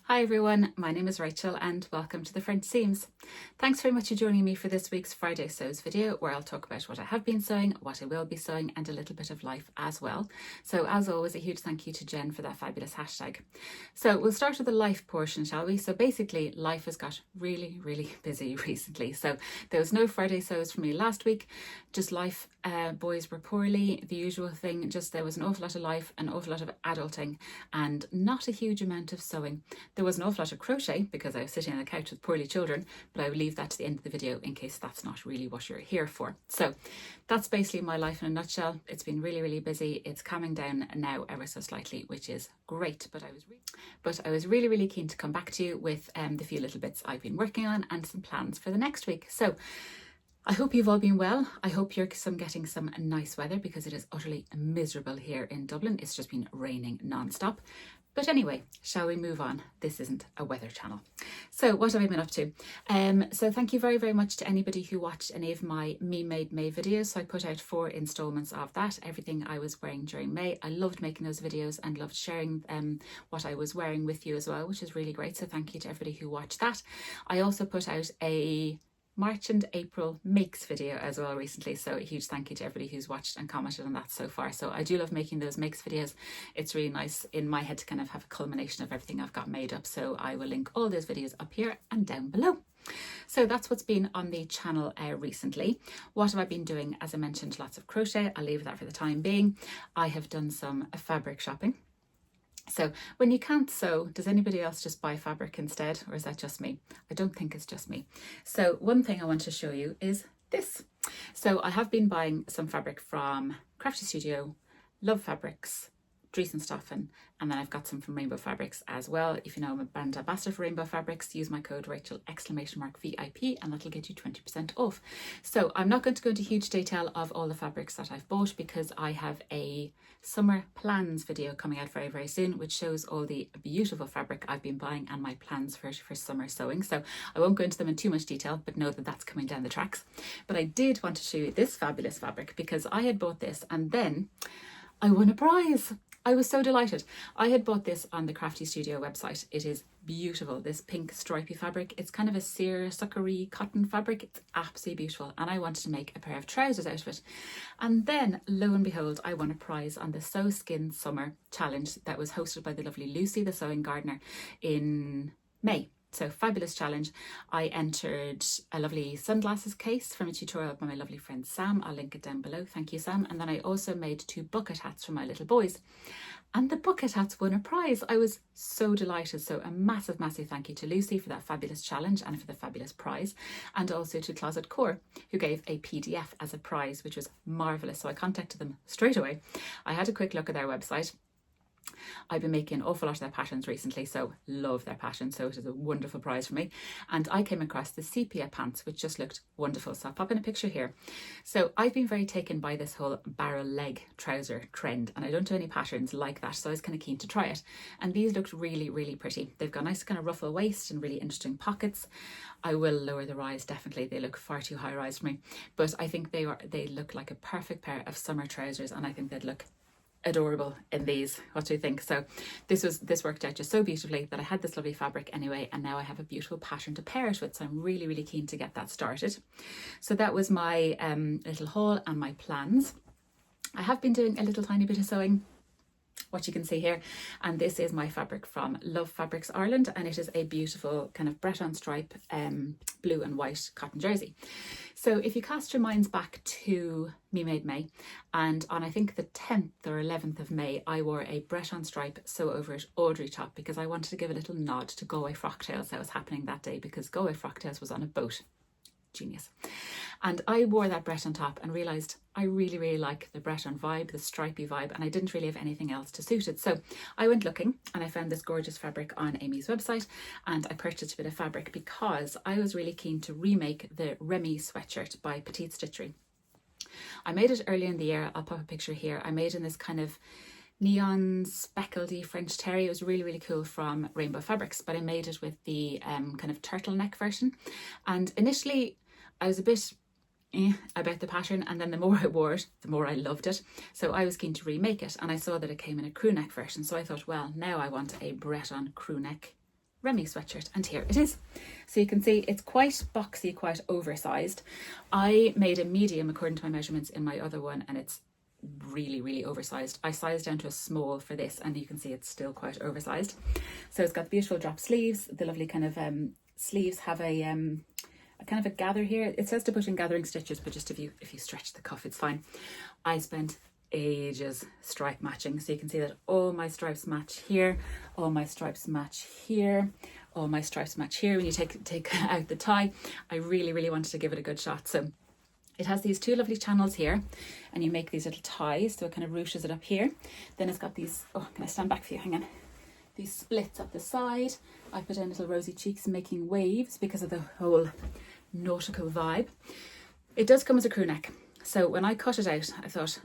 Hi everyone, my name is Rachel and welcome to the French Seams. Thanks very much for joining me for this week's Friday Sews video where I'll talk about what I have been sewing, what I will be sewing and a little bit of life as well. So as always, a huge thank you to Jen for that fabulous hashtag. So we'll start with the life portion, shall we? So basically life has got really busy recently. So there was no Friday Sews for me last week, just life. Boys were poorly, the usual thing, just there was an awful lot of life, an awful lot of adulting and not a huge amount of sewing. There was an awful lot of crochet because I was sitting on the couch with poorly children, but I will leave that to the end of the video in case that's not really what you're here for. So that's basically my life in a nutshell. It's been really busy. It's calming down now ever so slightly, which is great, but I was really keen to come back to you with the few little bits I've been working on and some plans for the next week. So I hope you've all been well. I hope you're getting some nice weather because it is utterly miserable here in Dublin. It's just been raining non-stop. But anyway, shall we move on? This isn't a weather channel. So what have I been up to? So thank you very much to anybody who watched any of my Me Made May videos. So I put out 4 installments of that, everything I was wearing during May. I loved making those videos and loved sharing what I was wearing with you as well, which is really great. So thank you to everybody who watched that. I also put out a March and April makes video as well recently, so a huge thank you to everybody who's watched and commented on that so far. So I do love making those makes videos. It's really nice in my head to kind of have a culmination of everything I've got made up, so I will link all those videos up here and down below. So that's what's been on the channel recently. What have I been doing? As I mentioned, lots of crochet. I'll leave that for the time being. I have done some fabric shopping. So when you can't sew, does anybody else just buy fabric instead, or is that just me? I don't think it's just me. So one thing I want to show you is this. So I have been buying some fabric from Crafty Studio, Love Fabrics, Dries and Stoffen, and then I've got some from Rainbow Fabrics as well. If you know I'm a brand ambassador for Rainbow Fabrics, use my code Rachel !VIP and that'll get you 20% off. So I'm not going to go into huge detail of all the fabrics that I've bought because I have a summer plans video coming out very soon, which shows all the beautiful fabric I've been buying and my plans for summer sewing. So I won't go into them in too much detail, but know that that's coming down the tracks. But I did want to show you this fabulous fabric because I had bought this and then I won a prize. I was so delighted. I had bought this on the Crafty Studio website. It is beautiful, this pink stripy fabric. It's kind of a seersuckery cotton fabric. It's absolutely beautiful. And I wanted to make a pair of trousers out of it. And then, lo and behold, I won a prize on the Sew Skin Summer Challenge that was hosted by the lovely Lucy, the sewing gardener, in May. So fabulous challenge. I entered a lovely sunglasses case from a tutorial by my lovely friend Sam. I'll link it down below. Thank you, Sam. And then I also made 2 bucket hats for my little boys. And the bucket hats won a prize. I was so delighted. So a massive thank you to Lucy for that fabulous challenge and for the fabulous prize. And also to Closet Core, who gave a PDF as a prize, which was marvellous. So I contacted them straight away. I had a quick look at their website. I've been making an awful lot of their patterns recently, so love their patterns, so it is a wonderful prize for me. And I came across the sepia pants, which just looked wonderful, so I'll pop in a picture here. So I've been very taken by this whole barrel leg trouser trend, and I don't do any patterns like that, so I was kind of keen to try it. And these looked really pretty. They've got a nice kind of ruffle waist and really interesting pockets. I will lower the rise, definitely. They look far too high rise for me, but I think they look like a perfect pair of summer trousers, and I think they'd look adorable in these. What do you think? So this worked out just so beautifully that I had this lovely fabric anyway, and now I have a beautiful pattern to pair it with, so I'm really keen to get that started. So that was my little haul and my plans. I have been doing a little tiny bit of sewing, what you can see here, and this is my fabric from Love Fabrics Ireland, and it is a beautiful kind of Breton stripe blue and white cotton jersey. So if you cast your minds back to Me Made May, and on I think the 10th or 11th of May, I wore a Breton stripe sew over it Audrey top because I wanted to give a little nod to Galway Frocktails that was happening that day, because Galway Frocktails was on a boat. Genius. And I wore that Breton top and realised I really like the Breton vibe, the stripy vibe, and I didn't really have anything else to suit it. So I went looking and I found this gorgeous fabric on Amy's website, and I purchased a bit of fabric because I was really keen to remake the Remy sweatshirt by Petite Stitchery. I made it earlier in the year. I'll pop a picture here. I made in this kind of neon speckledy French terry. It was really cool from Rainbow Fabrics, but I made it with the kind of turtleneck version. And initially I was a bit about the pattern, and then the more I wore it, the more I loved it. So I was keen to remake it, and I saw that it came in a crew neck version. So I thought, well, now I want a Breton crew neck Remy sweatshirt, and here it is. So you can see it's quite boxy, quite oversized. I made a medium according to my measurements in my other one, and it's really oversized. I sized down to a small for this, and you can see it's still quite oversized. So it's got the beautiful drop sleeves. The lovely kind of sleeves have a kind of a gather here. It says to put in gathering stitches, but just if you stretch the cuff, it's fine. I spent ages stripe matching, so you can see that all my stripes match here, all my stripes match here, all my stripes match here. When you take out the tie, I really wanted to give it a good shot. So it has these two lovely channels here, and you make these little ties, so it kind of ruches it up here. Then it's got these, oh, can I stand back for you? Hang on. These splits up the side. I put in little rosy cheeks making waves because of the whole nautical vibe. It does come as a crew neck. So when I cut it out, I thought,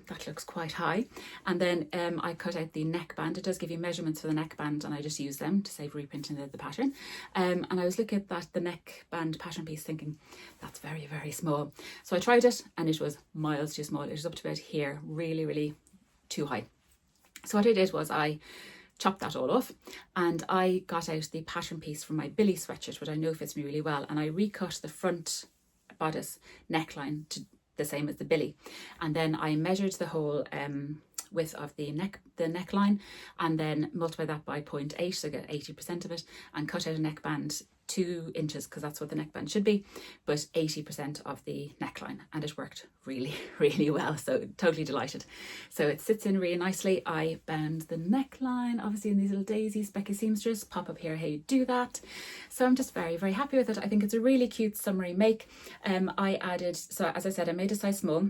that looks quite high. And then I cut out the neckband. It does give you measurements for the neckband, and I just use them to save reprinting the pattern. And I was looking at the neckband pattern piece thinking, that's very small. So I tried it, and it was miles too small. It was up to about here, really too high. So what I did was I chopped that all off, and I got out the pattern piece from my Billy sweatshirt, which I know fits me really well, and I recut the front bodice neckline to the same as the Billy, and then I measured the whole width of the neckline, and then multiply that by 0.8 to get 80% of it, and cut out a neckband 2 inches, because that's what the neckband should be, but 80% of the neckline, and it worked really well. So totally delighted. So it sits in really nicely. I bound the neckline obviously in these little daisies. Becky Seamstress, pop up here how you do that. So I'm just very happy with it. I think it's a really cute summery make. I added, so as I said, I made a size small.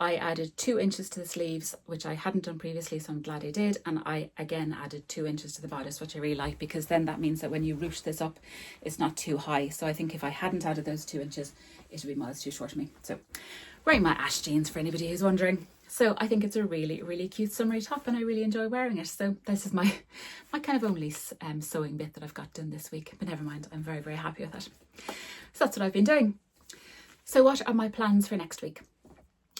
I added 2 inches to the sleeves, which I hadn't done previously, so I'm glad I did. And I again added 2 inches to the bodice, which I really like, because then that means that when you ruche this up, it's not too high. So I think if I hadn't added those 2 inches, it would be miles too short of me. So wearing my ash jeans for anybody who's wondering. So I think it's a really cute summery top, and I really enjoy wearing it. So this is my kind of only sewing bit that I've got done this week, but never mind, I'm very happy with it. So that's what I've been doing. So what are my plans for next week?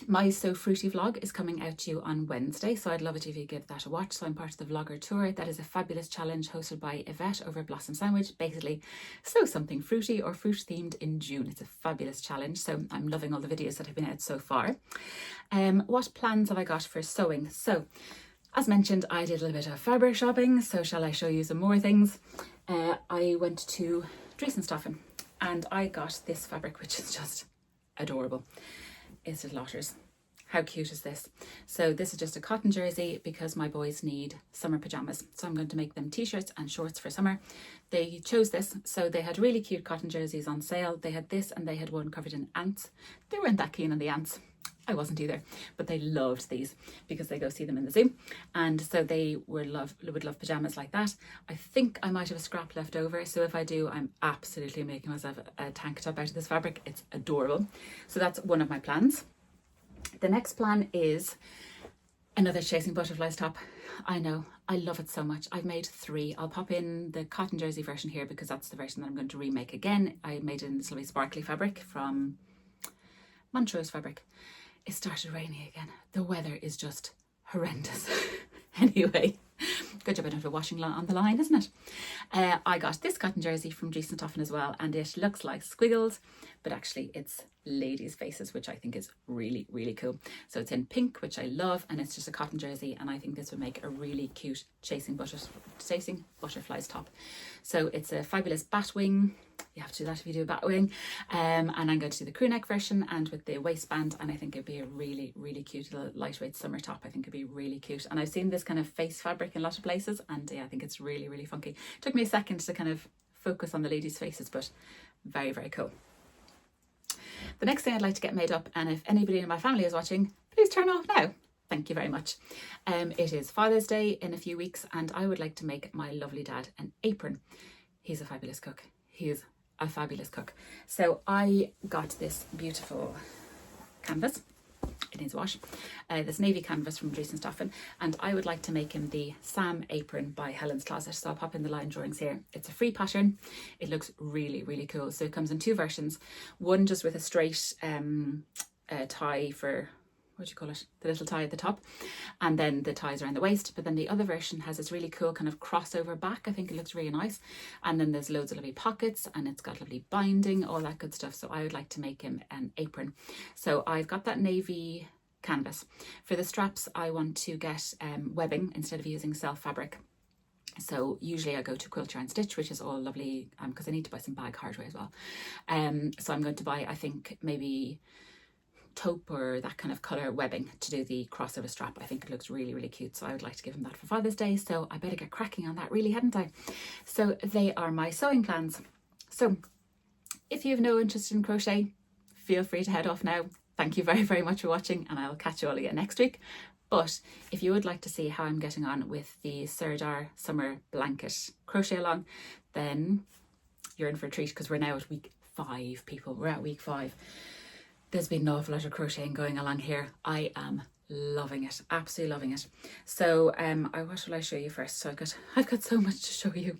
My So Fruity vlog is coming out to you on Wednesday, so I'd love it if you give that a watch. So I'm part of the Vlogger Tour. That is a fabulous challenge hosted by Yvette over at Blossom Sandwich. Basically, sew something fruity or fruit themed in June. It's a fabulous challenge, so I'm loving all the videos that have been out so far. What plans have I got for sewing? So, as mentioned, I did a little bit of fabric shopping, so shall I show you some more things? I went to Driesenstoffen, and I got this fabric, which is just adorable. It's at Lotters. How cute is this? So this is just a cotton jersey because my boys need summer pajamas. So I'm going to make them t-shirts and shorts for summer. They chose this. So they had really cute cotton jerseys on sale. They had this, and they had one covered in ants. They weren't that keen on the ants. I wasn't either, but they loved these because they go see them in the zoo. And so they would love pajamas like that. I think I might have a scrap left over. So if I do, I'm absolutely making myself a tank top out of this fabric. It's adorable. So that's one of my plans. The next plan is another Chasing Butterflies top. I know, I love it so much. I've made 3. I'll pop in the cotton jersey version here because that's the version that I'm going to remake again. I made it in this lovely sparkly fabric from Montrose Fabric. It started raining again. The weather is just horrendous. Anyway, good job I don't have a washing on the line, isn't it? I got this cotton jersey from Driesenstoffen as well, and it looks like squiggles, but actually it's ladies' faces, which I think is really cool. So it's in pink, which I love, and it's just a cotton jersey, and I think this would make a really cute Chasing Butterflies top. So it's a fabulous bat wing. You have to do that if you do a bat wing. And I'm going to do the crew neck version and with the waistband, and I think it'd be a really cute little lightweight summer top. I think it'd be really cute. And I've seen this kind of face fabric in a lot of places, and yeah, I think it's really funky. It took me a second to kind of focus on the ladies' faces, but very cool. The next thing I'd like to get made up, and if anybody in my family is watching, please turn off now. Thank you very much. It is Father's Day in a few weeks, and I would like to make my lovely dad an apron. He's a fabulous cook. He is a fabulous cook. So I got this beautiful canvas. It needs a wash. This navy canvas from Driesenstoffen, and I would like to make him the Sam apron by Helen's Closet. So I'll pop in the line drawings here. It's a free pattern. It looks really cool. So it comes in 2 versions. One just with a straight tie for, what do you call it, the little tie at the top, and then the ties around the waist. But then the other version has this really cool kind of crossover back. I think it looks really nice. And then there's loads of lovely pockets, and it's got lovely binding, all that good stuff. So I would like to make him an apron. So I've got that navy canvas. For the straps, I want to get webbing instead of using self fabric. So usually I go to Quilt Yarn Stitch, which is all lovely, because I need to buy some bag hardware as well. So I'm going to buy, I think, maybe taupe or that kind of colour webbing to do the crossover strap. I think it looks really, really cute. So I would like to give him that for Father's Day. So I better get cracking on that, really, hadn't I? So they are my sewing plans. So if you have no interest in crochet, feel free to head off now. Thank you very, very much for watching, and I'll catch you all again next week. But if you would like to see how I'm getting on with the Sirdar summer blanket crochet along, then you're in for a treat, because we're now at week 5, people. We're at week 5. There's been an awful lot of crocheting going along here. I am loving it, absolutely loving it. So what will I show you first? So I've got so much to show you.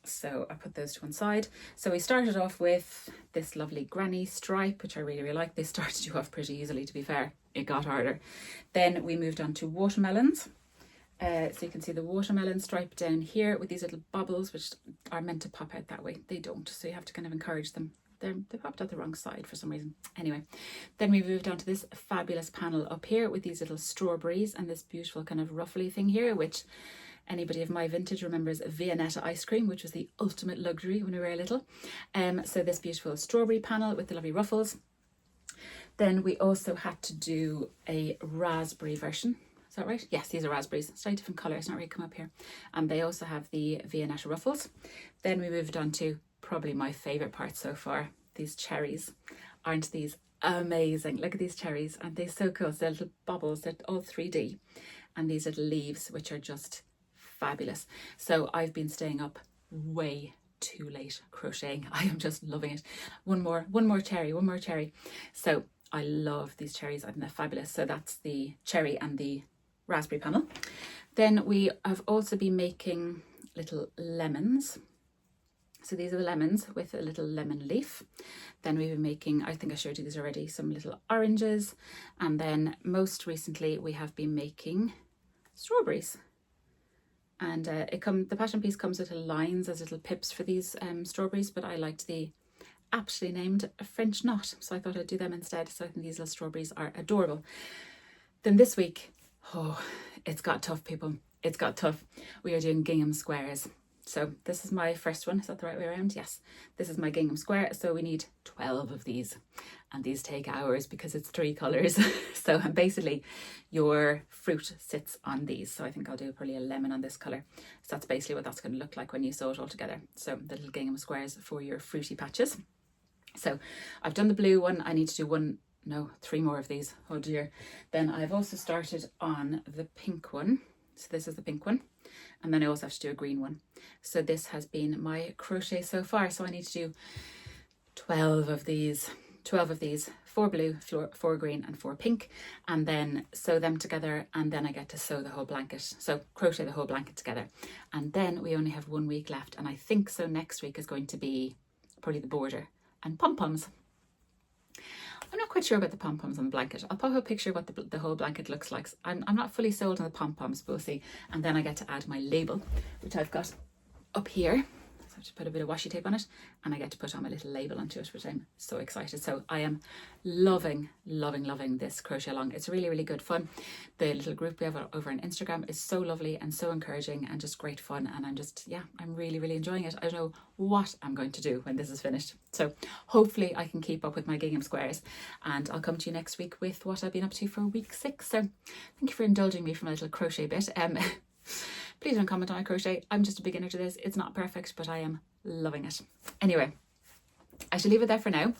So I put those to one side. So we started off with this lovely granny stripe, which I really, really like. They started you off pretty easily, to be fair. It got harder. Then we moved on to watermelons. So you can see the watermelon stripe down here with these little bubbles, which are meant to pop out that way. They don't, so you have to kind of encourage them. They popped out the wrong side for some reason. Anyway, then we moved on to this fabulous panel up here with these little strawberries and this beautiful kind of ruffly thing here, which anybody of my vintage remembers Viennetta ice cream, which was the ultimate luxury when we were little. So this beautiful strawberry panel with the lovely ruffles. Then we also had to do a raspberry version. Is that right? Yes, these are raspberries. Slightly different colour. It's not really come up here. And they also have the Viennetta ruffles. Then we moved on to probably my favourite part so far, these cherries. Aren't these amazing? Look at these cherries. Aren't they so cool? So they're little bubbles. They're all 3D. And these little leaves, which are just fabulous. So I've been staying up way too late crocheting. I am just loving it. One more cherry. So I love these cherries. I think they're fabulous. So that's the cherry and the raspberry panel. Then we have also been making little lemons. So these are the lemons with a little lemon leaf. Then we've been making, I think I showed you these already, some little oranges. And then most recently we have been making strawberries. And the pattern piece comes with little lines as little pips for these strawberries, but I liked the aptly named French knot, so I thought I'd do them instead. So I think these little strawberries are adorable. Then this week, it's got tough, people. It's got tough. We are doing gingham squares. So this is my first one. Is that the right way around? Yes. This is my gingham square. So we need 12 of these. And these take hours because it's 3 colours. So basically your fruit sits on these. So I think I'll do probably a lemon on this colour. So that's basically what that's going to look like when you sew it all together. So the little gingham squares for your fruity patches. So I've done the blue one. I need to do 3 more of these. Oh dear. Then I've also started on the pink one. So this is the pink one. And then I also have to do a green one. So this has been my crochet so far. So I need to do 12 of these, 4 blue, 4 green and 4 pink, and then sew them together, and then I get to sew the whole blanket. So crochet the whole blanket together. And then we only have 1 week left. And I think so next week is going to be probably the border and pom-poms. I'm not quite sure about the pom-poms on the blanket. I'll pop a picture of what the whole blanket looks like. I'm not fully sold on the pom-poms, but we'll see. And then I get to add my label, which I've got up here. So I have to put a bit of washi tape on it, and I get to put on my little label onto it, which I'm so excited. So I am loving this crochet along. It's really, really good fun. The little group we have over on Instagram is so lovely and so encouraging and just great fun. And I'm really, really enjoying it. I don't know what I'm going to do when this is finished. So hopefully I can keep up with my gingham squares, and I'll come to you next week with what I've been up to for week 6. So thank you for indulging me for my little crochet bit. Please don't comment on my crochet. I'm just a beginner to this. It's not perfect, but I am loving it. Anyway, I shall leave it there for now.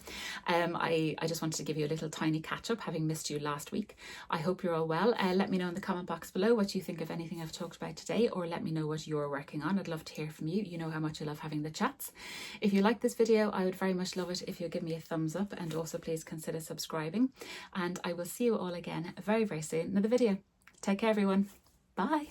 I just wanted to give you a little tiny catch up, having missed you last week. I hope you're all well. Let me know in the comment box below what you think of anything I've talked about today, or let me know what you're working on. I'd love to hear from you. You know how much I love having the chats. If you like this video, I would very much love it if you give me a thumbs up, and also please consider subscribing. And I will see you all again very, very soon in another video. Take care, everyone. Bye.